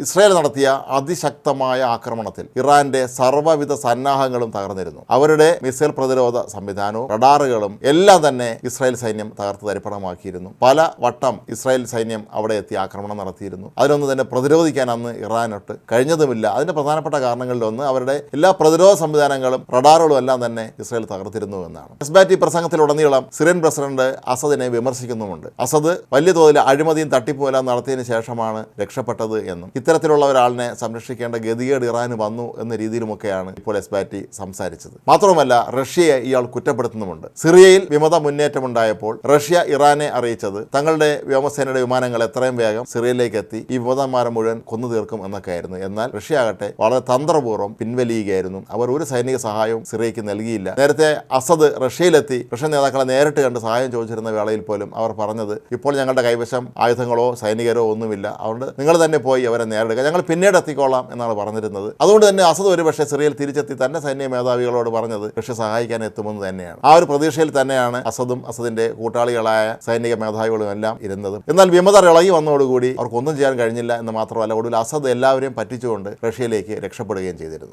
Israel നടത്തിയ അതിശക്തമായ ആക്രമണത്തിൽ ഇറാന്റെ സർവ്വവിധ സന്നാഹങ്ങളും തകർന്നിരുന്നു. അവരുടെ മിസൈൽ പ്രതിരോധ സംവിധാനവും റഡാറുകളും എല്ലാം തന്നെ ഇസ്രായേൽ സൈന്യം തകർത്ത് തരിപ്പണമാക്കിയിരുന്നു. പല വട്ടം ഇസ്രായേൽ സൈന്യം അവിടെ എത്തി ആക്രമണം നടത്തിയിരുന്നു. അതിനൊന്നും തന്നെ പ്രതിരോധിക്കാൻ അന്ന് ഇറാനൊട്ട് കഴിഞ്ഞതുമില്ല. അതിന്റെ പ്രധാനപ്പെട്ട കാരണങ്ങളിലൊന്ന് അവരുടെ എല്ലാ പ്രതിരോധ സംവിധാനങ്ങളും റഡാറുകളും എല്ലാം തന്നെ ഇസ്രായേൽ തകർത്തിരുന്നു എന്നാണ്. എസ്ബാറ്റി പ്രസംഗത്തിലുടനീളം സിറിയൻ പ്രസിഡന്റ് അസദിനെ വിമർശിക്കുന്നുമുണ്ട്. അസദ് വലിയ തോതിൽ അഴിമതിയും തട്ടിപ്പുമെല്ലാം നടത്തിയതിനു ശേഷമാണ് രക്ഷപ്പെട്ടത് എന്നും ഇത്തരത്തിലുള്ള ഒരാളിനെ സംരക്ഷിക്കേണ്ട ഗതികേട് ഇറാന് വന്നു എന്ന രീതിയിലുമൊക്കെയാണ് ഇപ്പോൾ എസ്ബാറ്റി സംസാരിച്ചത്. മാത്രമല്ല റഷ്യയെ ഇയാൾ കുറ്റപ്പെടുത്തുന്നുമുണ്ട്. സിറിയയിൽ വിമത മുന്നേറ്റമുണ്ടായപ്പോൾ റഷ്യ ഇറാനെ അറിയിച്ചത് തങ്ങളുടെ വ്യോമസേനയുടെ വിമാനങ്ങൾ എത്രയും വേഗം സിറിയയിലേക്ക് എത്തി ഈ വിമതന്മാരെ മുഴുവൻ കൊന്നു തീർക്കും എന്നൊക്കെയായിരുന്നു. എന്നാൽ റഷ്യ ആകട്ടെ വളരെ തന്ത്രപൂർവ്വം പിൻവലിയുകയായിരുന്നു. അവർ ഒരു സൈനിക സഹായവും സിറിയയ്ക്ക് നൽകിയില്ല. നേരത്തെ അസദ് റഷ്യയിലെത്തി റഷ്യൻ നേതാക്കളെ നേരിട്ട് കണ്ട് സഹായം ചോദിച്ചിരുന്ന വേളയിൽ പോലും അവർ പറഞ്ഞത് ഇപ്പോൾ ഞങ്ങളുടെ കൈവശം ആയുധങ്ങളോ സൈനികരോ ഒന്നുമില്ല, അതുകൊണ്ട് നിങ്ങൾ തന്നെ പോയി അവരെ നേരിടുക, ഞങ്ങൾ പിന്നീട് എത്തിക്കോളാം എന്നാണ് പറഞ്ഞിരുന്നത്. അതുകൊണ്ട് തന്നെ അസദ് ഒരുപക്ഷെ സിറിയയിൽ തിരിച്ചെത്തി തന്റെ സൈന്യ മേധാവികളോട് പറഞ്ഞത് റഷ്യ സഹായിക്കാൻ എത്തുമെന്ന് തന്നെയാണ്. ആ ഒരു പ്രതീക്ഷയിൽ തന്നെയാണ് അസദും അസദിന്റെ കൂട്ടാളികളായ സൈനിക മേധാവികളും എല്ലാം ഇരുന്നത്. എന്നാൽ വിമതർ ഇളകി വന്നതോടുകൂടി അവർക്കൊന്നും ചെയ്യാൻ കഴിഞ്ഞില്ല എന്ന് മാത്രമല്ല ഒടുവിൽ അസദ് എല്ലാവരെയും പറ്റിച്ചുകൊണ്ട് റഷ്യയിലേക്ക് രക്ഷപ്പെടുകയും ചെയ്തിരുന്നു.